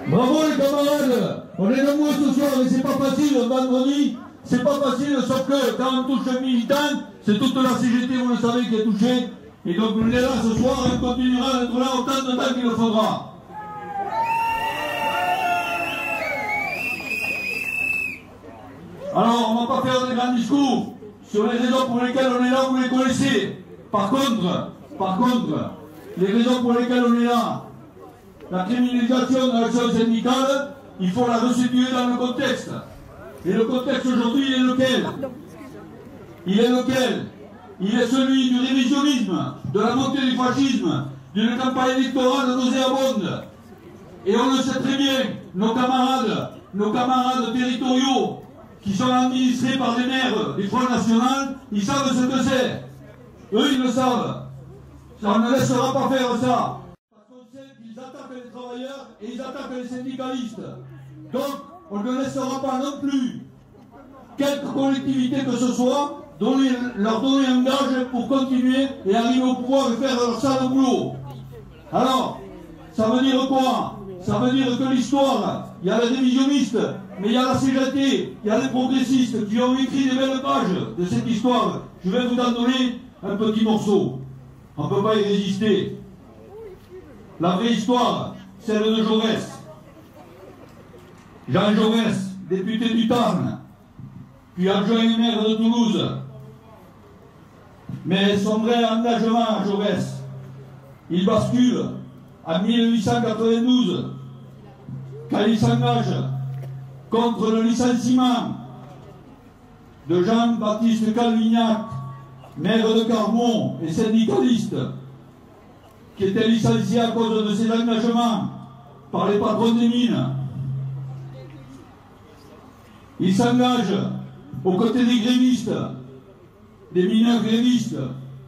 Bravo les camarades, on est nombreux ce soir et c'est pas facile, vendredi, c'est pas facile, sauf que quand on touche un militant, c'est toute la CGT, vous le savez, qui est touchée, et donc on est là ce soir et on continuera d'être là autant de temps qu'il le faudra. Alors, on ne va pas faire de grands discours sur les raisons pour lesquelles on est là, vous les connaissez. Par contre, les raisons pour lesquelles on est là, la criminalisation de l'action syndicale, il faut la resituer dans le contexte. Et le contexte aujourd'hui, il est lequel? Il est celui du révisionnisme, de la montée du fascisme, d'une campagne électorale nauséabonde. Et on le sait très bien, nos camarades territoriaux, qui sont administrés par les maires du Front National, ils savent ce que c'est. Eux, ils le savent. On ne laissera pas faire ça. Parce qu'on sait qu'ils attaquent les travailleurs et ils attaquent les syndicalistes. Donc, on ne laissera pas non plus quelque collectivité que ce soit leur donner un gage pour continuer et arriver au pouvoir et faire leur sale boulot. Alors, ça veut dire quoi? Ça veut dire que l'histoire, il y a les révisionnistes, mais il y a la CGT, il y a les progressistes qui ont écrit des belles pages de cette histoire. Je vais vous en donner un petit morceau. On ne peut pas y résister. La vraie histoire, celle de Jaurès. Jean Jaurès, député du Tarn, puis adjoint maire de Toulouse. Mais son vrai engagement à Jaurès, il bascule en 1892, quand il s'engage contre le licenciement de Jean-Baptiste Calvignac, maire de Carmont et syndicaliste, qui était licencié à cause de ses engagements par les patrons des mines. Il s'engage aux côtés des grévistes, des mineurs grévistes,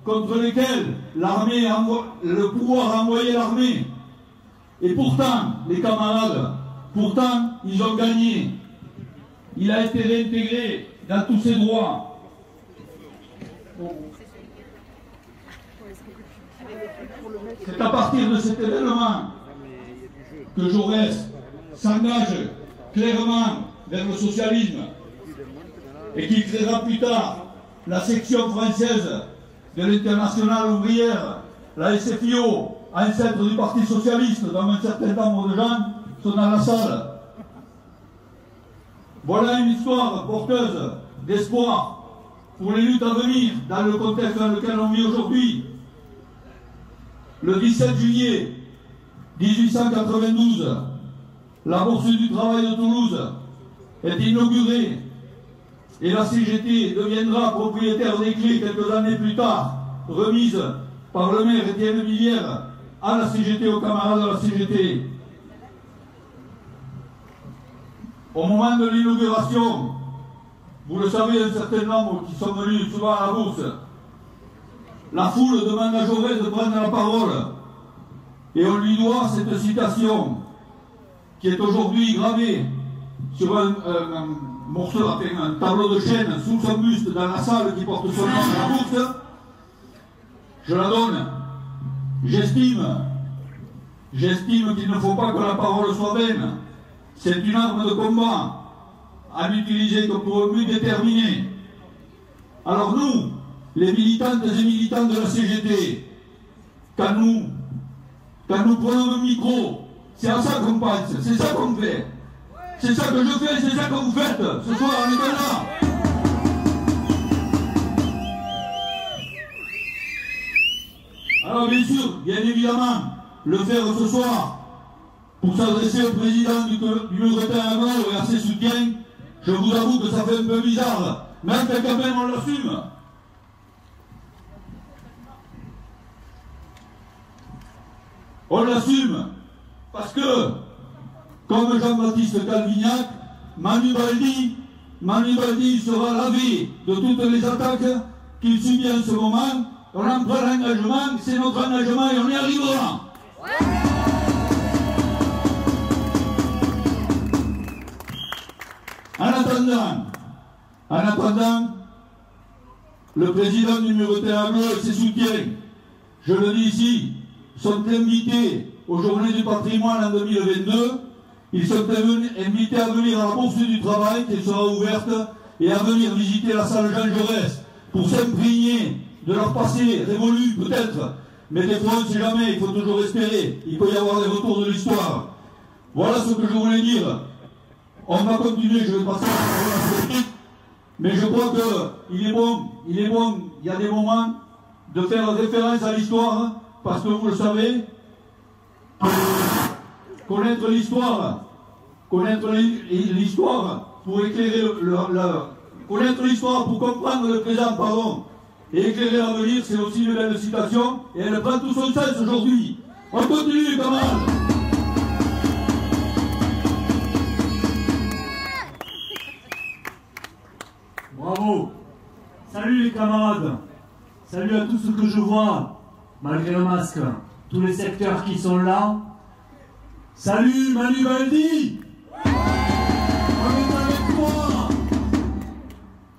contre lesquels le pouvoir a envoyé l'armée. Et pourtant, les camarades, ils ont gagné. Il a été réintégré dans tous ses droits. C'est à partir de cet événement que Jaurès s'engage clairement vers le socialisme et qu'il créera plus tard la section française de l'Internationale ouvrière, la SFIO, ancêtre du Parti socialiste, dont un certain nombre de gens sont dans la salle. Voilà une histoire porteuse d'espoir pour les luttes à venir dans le contexte dans lequel on vit aujourd'hui. Le 17 juillet 1892, la Bourse du travail de Toulouse est inaugurée et la CGT deviendra propriétaire des clés quelques années plus tard, remise par le maire Étienne Villière à la CGT, aux camarades de la CGT. Au moment de l'inauguration, vous le savez, un certain nombre qui sont venus souvent à la bourse, la foule demande à Jaurès de prendre la parole et on lui doit cette citation qui est aujourd'hui gravée sur un morceau, un tableau de chêne sous son buste dans la salle qui porte son nom à la bourse. Je la donne. J'estime qu'il ne faut pas que la parole soit vaine. C'est une arme de combat à n'utiliser que pour un but déterminé. Alors nous, les militantes et militants de la CGT, quand nous prenons le micro, c'est à ça qu'on pense, c'est ça qu'on fait. C'est ça que je fais, c'est ça que vous faites. Ce soir, on est là. Alors bien sûr, bien évidemment, le faire ce soir, pour s'adresser au président du Meurthe à Gaulle et à ses soutiens, je vous avoue que ça fait un peu bizarre, mais quand même on l'assume. On l'assume, parce que, comme Jean-Baptiste Calvignac, Manu Baldi sera lavé de toutes les attaques qu'il subit en ce moment. On en prend l'engagement, c'est notre engagement et on y arrivera. En attendant, le président du Meurthe à Gaulle et ses soutiens, je le dis ici, sont invités aux Journées du patrimoine en 2022. Ils sont invités à venir à la Bourse du Travail, qui sera ouverte, et à venir visiter la salle Jean Jaurès, pour s'imprégner de leur passé révolu, peut-être. Mais des fois, on ne sait jamais, il faut toujours espérer. Il peut y avoir des retours de l'histoire. Voilà ce que je voulais dire. On va continuer, je vais passer à la politique. Mais je crois qu'il est bon, il y a des moments de faire référence à l'histoire, parce que vous le savez, connaître l'histoire pour éclairer connaître l'histoire pour comprendre le présent, pardon, et éclairer l'avenir, c'est aussi une belle citation, et elle prend tout son sens aujourd'hui. On continue, camarades. Bravo. Salut les camarades. Salut à tous ceux que je vois, malgré le masque. Tous les secteurs qui sont là. Salut Manu Baldi. On est avec toi.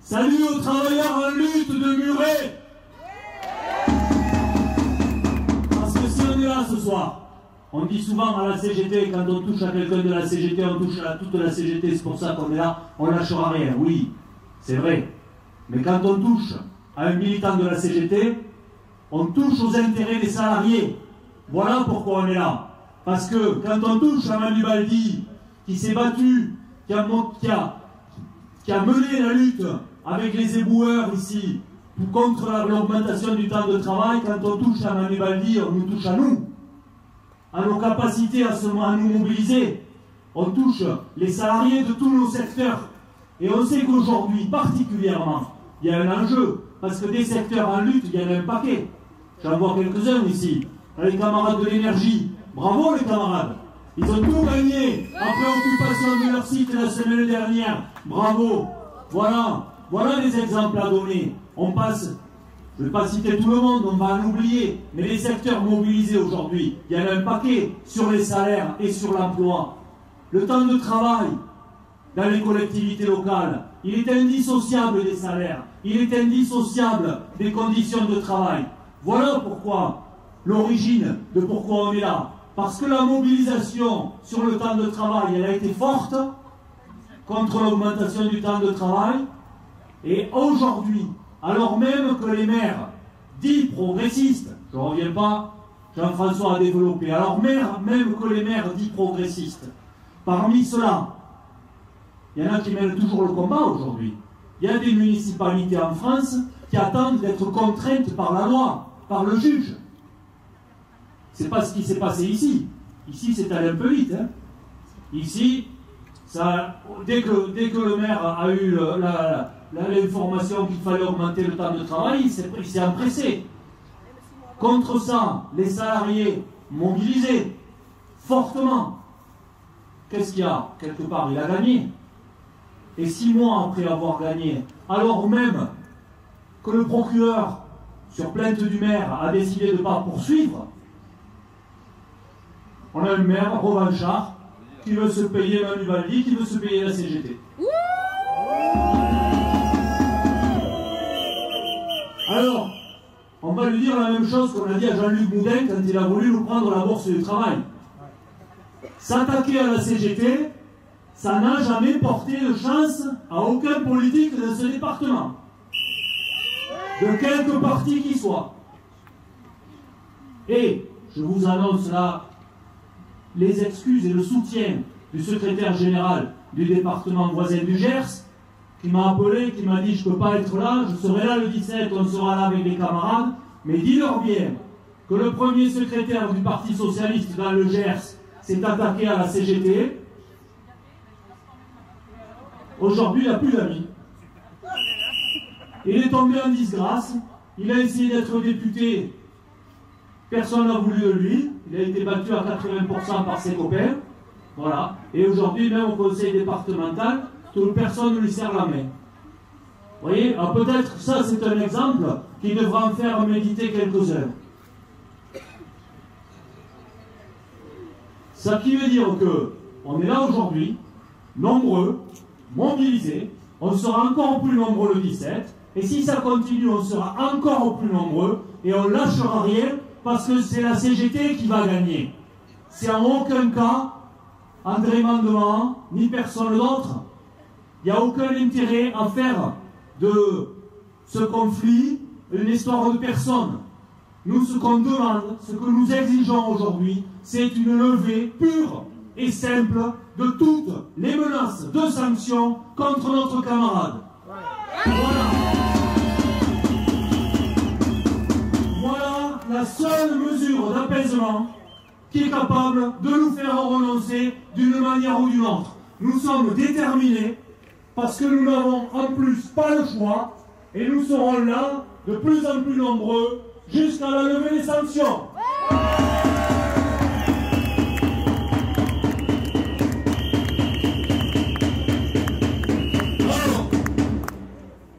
Salut aux travailleurs en lutte de Muret. Parce que si on est là ce soir, on dit souvent à la CGT, quand on touche à quelqu'un de la CGT, on touche à toute la CGT, c'est pour ça qu'on est là, on lâchera rien. Oui, c'est vrai. Mais quand on touche à un militant de la CGT, on touche aux intérêts des salariés. Voilà pourquoi on est là. Parce que quand on touche à Manu Baldi, qui s'est battu, qui a mené la lutte avec les éboueurs ici, contre l'augmentation du temps de travail, quand on touche à Manu Baldi, on nous touche à nous, à nos capacités à nous mobiliser. On touche les salariés de tous nos secteurs. Et on sait qu'aujourd'hui, particulièrement, il y a un enjeu, parce que des secteurs en lutte, il y en a un paquet. J'en vois quelques-uns ici. Les camarades de l'énergie, bravo les camarades. Ils ont tout gagné après occupation de leur site la semaine dernière. Bravo. Voilà des exemples à donner. On passe, je ne vais pas citer tout le monde, on va en oublier, mais les secteurs mobilisés aujourd'hui, il y en a un paquet sur les salaires et sur l'emploi. Le temps de travail dans les collectivités locales, il est indissociable des salaires, il est indissociable des conditions de travail. Voilà pourquoi, l'origine de pourquoi on est là. Parce que la mobilisation sur le temps de travail, elle a été forte contre l'augmentation du temps de travail. Et aujourd'hui, alors même que les maires dits progressistes, je ne reviens pas, Jean-François a développé, alors même que les maires dits progressistes, parmi ceux-là, il y en a qui mènent toujours le combat aujourd'hui. Il y a des municipalités en France qui attendent d'être contraintes par la loi, par le juge. C'est pas ce qui s'est passé ici. Ici, c'est allé un peu vite. Hein. Ici, dès que le maire a eu l'information qu'il fallait augmenter le temps de travail, il s'est empressé. Contre ça, les salariés mobilisés fortement. Qu'est-ce qu'il y a? Quelque part, il a gagné. Et 6 mois après avoir gagné, alors même que le procureur, sur plainte du maire, a décidé de ne pas poursuivre, on a un maire revanchard qui veut se payer Manu Baldi, qui veut se payer la CGT. Alors, on va lui dire la même chose qu'on a dit à Jean-Luc Boudin quand il a voulu nous prendre la bourse du travail. S'attaquer à la CGT, ça n'a jamais porté de chance à aucun politique de ce département. De quelque parti qu'il soit. Et je vous annonce là les excuses et le soutien du secrétaire général du département voisin du Gers, qui m'a appelé, qui m'a dit je ne peux pas être là, je serai là le 17, on sera là avec les camarades, mais dis-leur bien que le premier secrétaire du Parti Socialiste dans le Gers s'est attaqué à la CGT. Aujourd'hui, il n'a plus d'amis. Il est tombé en disgrâce. Il a essayé d'être député. Personne n'a voulu de lui. Il a été battu à 80% par ses copains. Voilà. Et aujourd'hui, même au conseil départemental, personne ne lui serre la main. Vous voyez? Alors peut-être ça, c'est un exemple qui devra en faire méditer quelques-uns. Ça qui veut dire qu'on est là aujourd'hui, nombreux, mobilisés, on sera encore plus nombreux le 17, et si ça continue, on sera encore plus nombreux, et on ne lâchera rien, parce que c'est la CGT qui va gagner. C'est en aucun cas André Mandement, ni personne d'autre. Il n'y a aucun intérêt à faire de ce conflit une histoire de personne. Nous, ce qu'on demande, ce que nous exigeons aujourd'hui, c'est une levée pure et simple de toutes les menaces de sanctions contre notre camarade. Voilà. Voilà la seule mesure d'apaisement qui est capable de nous faire renoncer d'une manière ou d'une autre. Nous sommes déterminés parce que nous n'avons en plus pas le choix et nous serons là de plus en plus nombreux jusqu'à la levée des sanctions.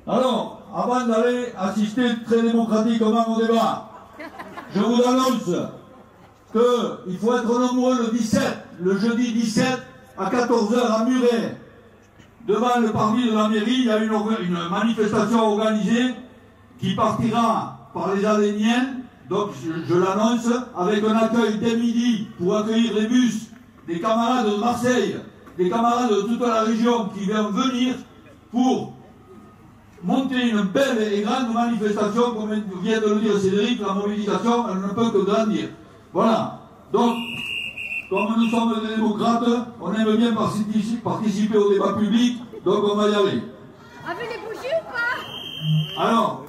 Alors, avant d'aller assister très démocratiquement au débat, je vous annonce qu'il faut être nombreux le 17, le jeudi 17 à 14 h à Muret. Devant le parvis de la mairie, il y a une manifestation organisée qui partira par les Arléniens, donc je l'annonce, avec un accueil dès midi pour accueillir les bus des camarades de Marseille, des camarades de toute la région qui viennent venir pour monter une belle et grande manifestation, comme vient de le dire Cédric, la mobilisation, elle ne peut que grandir. Voilà. Donc, comme nous sommes des démocrates, on aime bien participer au débat public, donc on va y aller. Avec les bougies ou pas? Alors,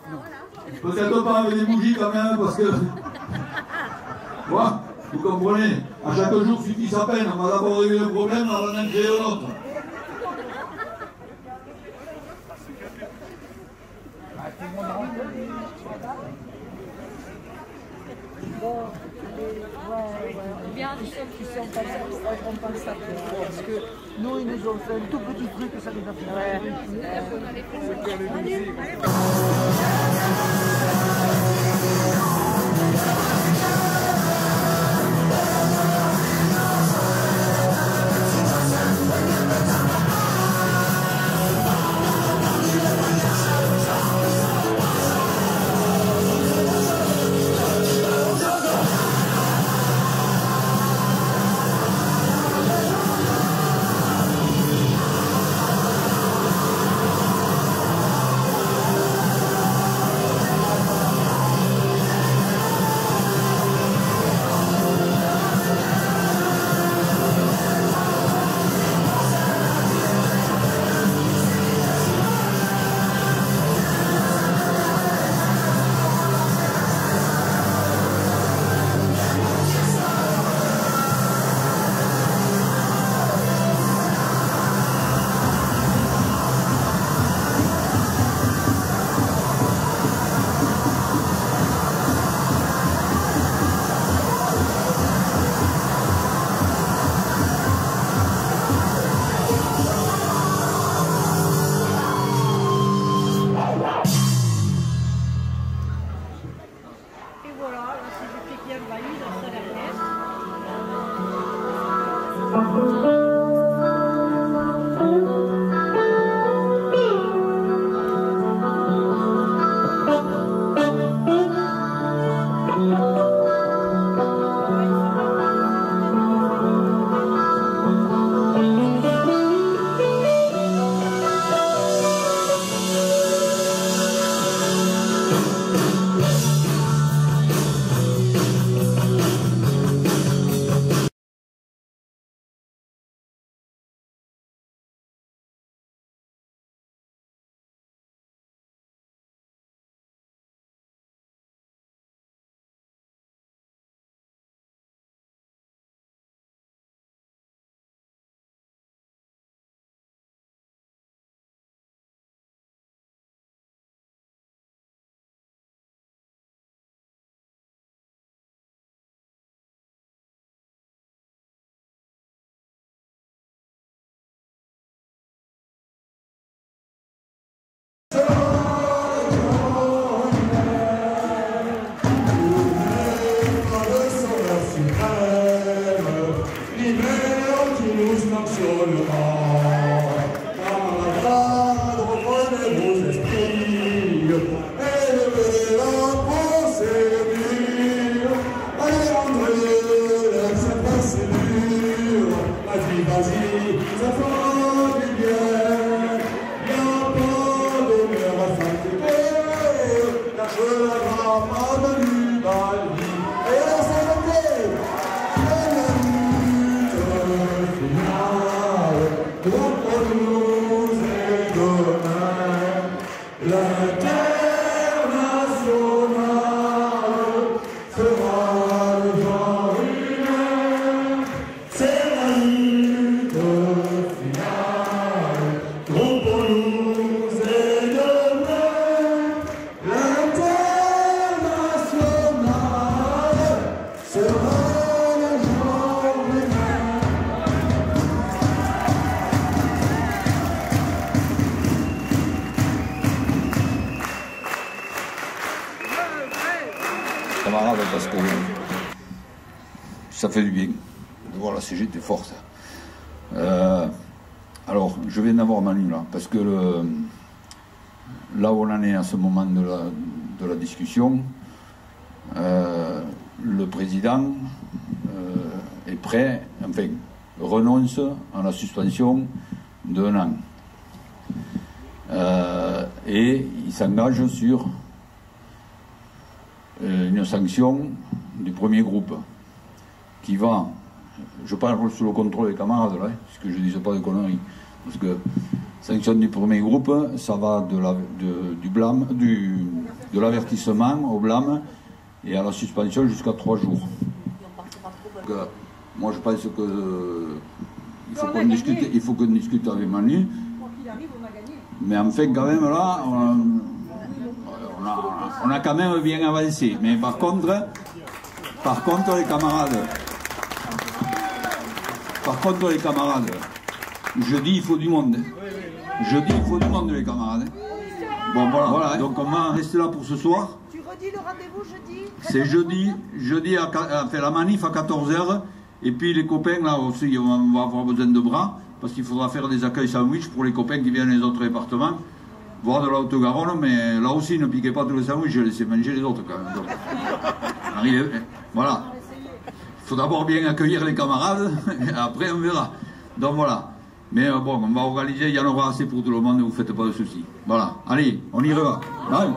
peut-être pas avec des bougies quand même, parce que... Voilà, vous comprenez, à chaque jour suffit sa peine, on va d'abord régler le problème avant d'en créer un autre. Bien celles qui sont passées compensatoires, parce que nous, ils nous ont fait un tout petit truc et ça nous a Viva ça fera du bien. Y'a pas de mer à s'inquiéter, car je la grappe à de l'Ubaldi. Et à la santé, la lutte finale, contre nous et demain, l'international sera le genre humain. C'est la lutte finale, contre nous et demain, l'international sera le genre humain. Camarades, parce que ça fait du bien de voir la CGT forte. Alors, je viens d'avoir Manu là, parce que là où on en est à ce moment de la discussion, le président est prêt, enfin, renonce à la suspension d'un an. Et il s'engage sur une sanction du premier groupe qui va, je parle sous le contrôle des camarades là, parce que je ne dis pas de conneries, parce que sanction du premier groupe, ça va du blâme, de l'avertissement au blâme et à la suspension jusqu'à 3 jours. Donc, moi je pense que il faut qu'on discute avec Manu, mais enfin quand même là on a quand même bien avancé, mais par contre les camarades, je dis il faut du monde. Je dis il faut du monde les camarades. Bon voilà, donc on va rester là pour ce soir. Tu redis le rendez-vous jeudi? C'est jeudi fait la manif à 14 h, et puis les copains là aussi on va avoir besoin de bras, parce qu'il faudra faire des accueils sandwich pour les copains qui viennent des autres départements. Voire de la Haute-Garonne, mais là aussi ne piquez pas tous les sandwichs, je laissez manger les autres quand même. Donc, voilà. Il faut d'abord bien accueillir les camarades, et après on verra. Donc voilà. Mais bon, on va organiser, il y en aura assez pour tout le monde, ne vous faites pas de soucis. Voilà. Allez, on y va. Allez.